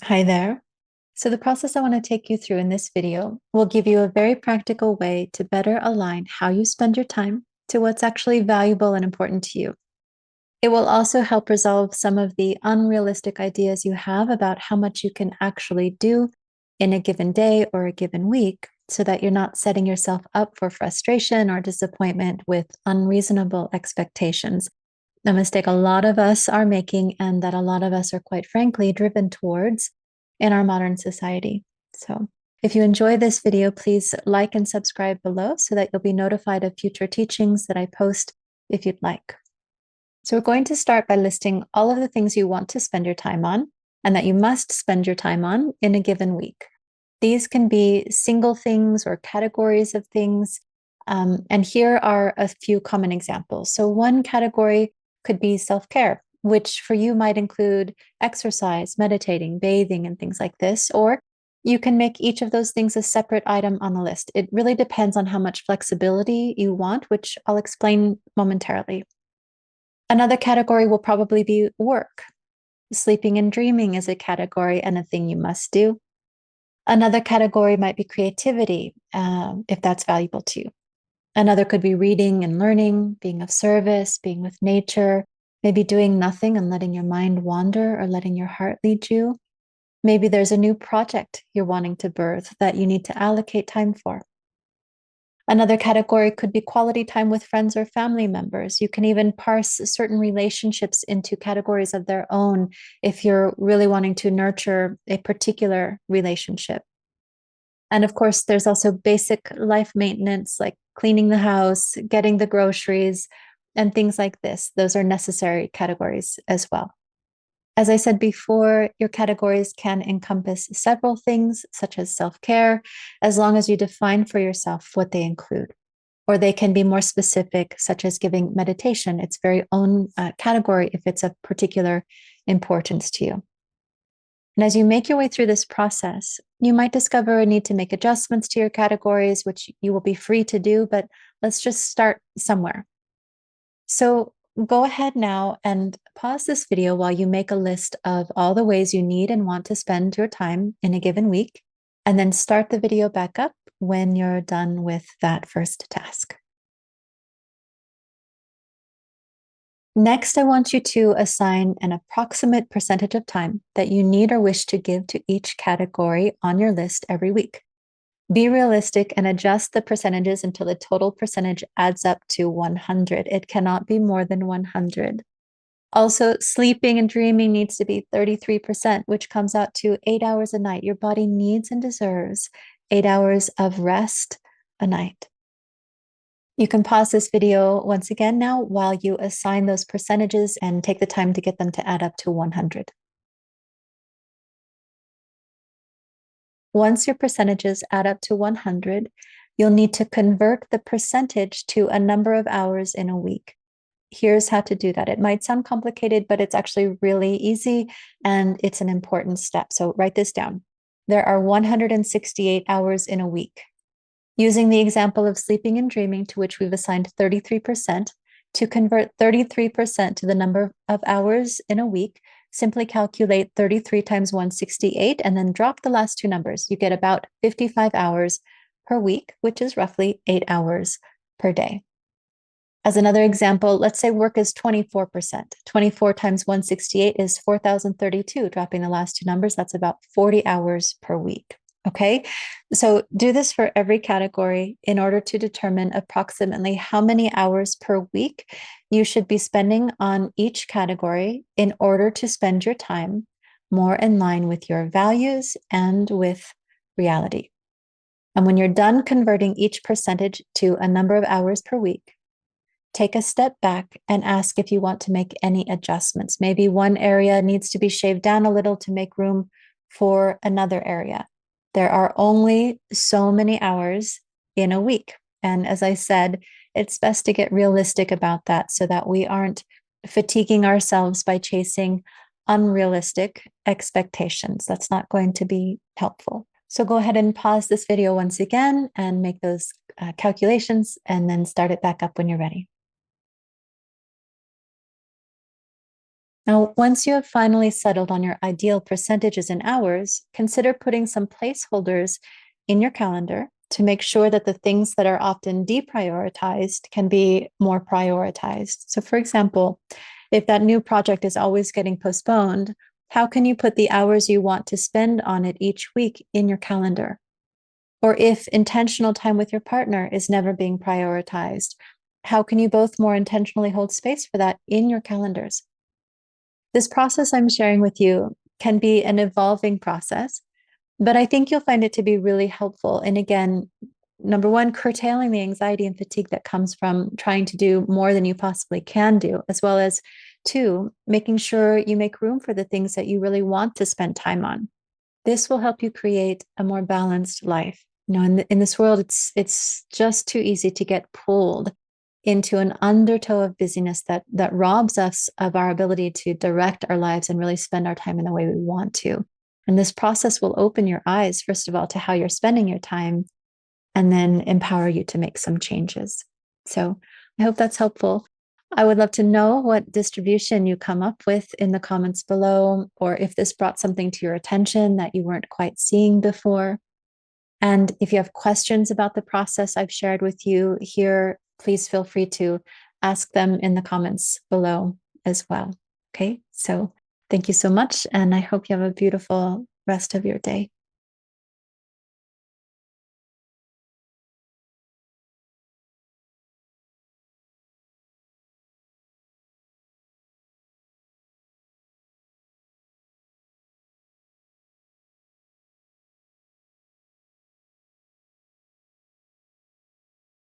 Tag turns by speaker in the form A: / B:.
A: Hi there. So the process I want to take you through in this video will give you a very practical way to better align how you spend your time to what's actually valuable and important to you. It will also help resolve some of the unrealistic ideas you have about how much you can actually do in a given day or a given week so that you're not setting yourself up for frustration or disappointment with unreasonable expectations. A mistake a lot of us are making, and that a lot of us are quite frankly driven towards in our modern society. So, if you enjoy this video, please like and subscribe below so that you'll be notified of future teachings that I post if you'd like. So, we're going to start by listing all of the things you want to spend your time on and that you must spend your time on in a given week. These can be single things or categories of things. And here are a few common examples. So, one category could be self-care, which for you might include exercise, meditating, bathing, and things like this. Or you can make each of those things a separate item on the list. It really depends on how much flexibility you want, which I'll explain momentarily. Another category will probably be work. Sleeping and dreaming is a category and a thing you must do. Another category might be creativity, if that's valuable to you. Another could be reading and learning, being of service, being with nature, maybe doing nothing and letting your mind wander or letting your heart lead you. Maybe there's a new project you're wanting to birth that you need to allocate time for. Another category could be quality time with friends or family members. You can even parse certain relationships into categories of their own if you're really wanting to nurture a particular relationship. And of course, there's also basic life maintenance like cleaning the house, getting the groceries, and things like this. Those are necessary categories as well. As I said before, your categories can encompass several things, such as self-care, as long as you define for yourself what they include. Or they can be more specific, such as giving meditation its very own category if it's of particular importance to you. And as you make your way through this process, you might discover a need to make adjustments to your categories, which you will be free to do, but let's just start somewhere. So go ahead now and pause this video while you make a list of all the ways you need and want to spend your time in a given week, and then start the video back up when you're done with that first task. Next, I want you to assign an approximate percentage of time that you need or wish to give to each category on your list every week. Be realistic and adjust the percentages until the total percentage adds up to 100. It cannot be more than 100. Also, sleeping and dreaming needs to be 33%, which comes out to 8 hours a night. Your body needs and deserves 8 hours of rest a night. You can pause this video once again now while you assign those percentages and take the time to get them to add up to 100. Once your percentages add up to 100, you'll need to convert the percentage to a number of hours in a week. Here's how to do that. It might sound complicated, but it's actually really easy and it's an important step. So write this down. There are 168 hours in a week. Using the example of sleeping and dreaming, to which we've assigned 33%, to convert 33% to the number of hours in a week, simply calculate 33 times 168 and then drop the last two numbers. You get about 55 hours per week, which is roughly 8 hours per day. As another example, let's say work is 24%. 24 times 168 is 4,032. Dropping the last two numbers, that's about 40 hours per week. Okay, so do this for every category in order to determine approximately how many hours per week you should be spending on each category in order to spend your time more in line with your values and with reality. And when you're done converting each percentage to a number of hours per week, take a step back and ask if you want to make any adjustments. Maybe one area needs to be shaved down a little to make room for another area. There are only so many hours in a week. And as I said, it's best to get realistic about that so that we aren't fatiguing ourselves by chasing unrealistic expectations. That's not going to be helpful. So go ahead and pause this video once again and make those calculations and then start it back up when you're ready. Now, once you have finally settled on your ideal percentages in hours, consider putting some placeholders in your calendar to make sure that the things that are often deprioritized can be more prioritized. So, for example, if that new project is always getting postponed, how can you put the hours you want to spend on it each week in your calendar? Or if intentional time with your partner is never being prioritized, how can you both more intentionally hold space for that in your calendars? This process I'm sharing with you can be an evolving process, but I think you'll find it to be really helpful. And again, number one, curtailing the anxiety and fatigue that comes from trying to do more than you possibly can do, as well as two, making sure you make room for the things that you really want to spend time on. This will help you create a more balanced life. You know, in this world, it's just too easy to get pulled into an undertow of busyness that robs us of our ability to direct our lives and really spend our time in the way we want to. And this process will open your eyes, first of all, to how you're spending your time, and then empower you to make some changes. So I hope that's helpful. I would love to know what distribution you come up with in the comments below, or if this brought something to your attention that you weren't quite seeing before. And if you have questions about the process I've shared with you here, please feel free to ask them in the comments below as well. Okay, so thank you so much, and I hope you have a beautiful rest of your day.